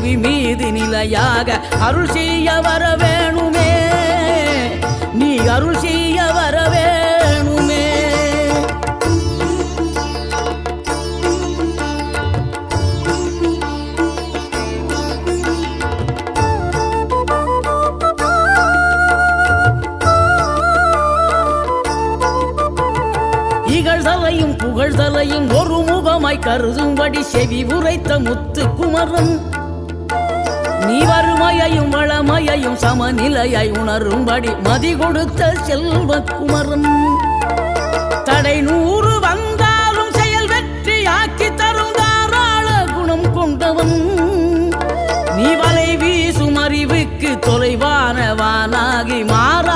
புவி மீது நிலையாக அருள் செய்ய வர வேணுமே, நீ அருள் செய்ய வர வேணுமே. இகழ்தலையும் புகழ்தலையும் ஒரு முகமாய் கருதும்படி செவி உரைத்த முத்து குமரன், நீ வறுமையையும் வளமையையும் சமநிலையை உணரும்படி மதி கொடுத்த செல்வ குமரன். தடை 100 வந்தாலும் செயல் வெற்றி ஆக்கி தரும் தாராள குணம் கொண்டவன், நீ வலை வீசும் அறிவுக்கு தொலைவானவானாகி மாற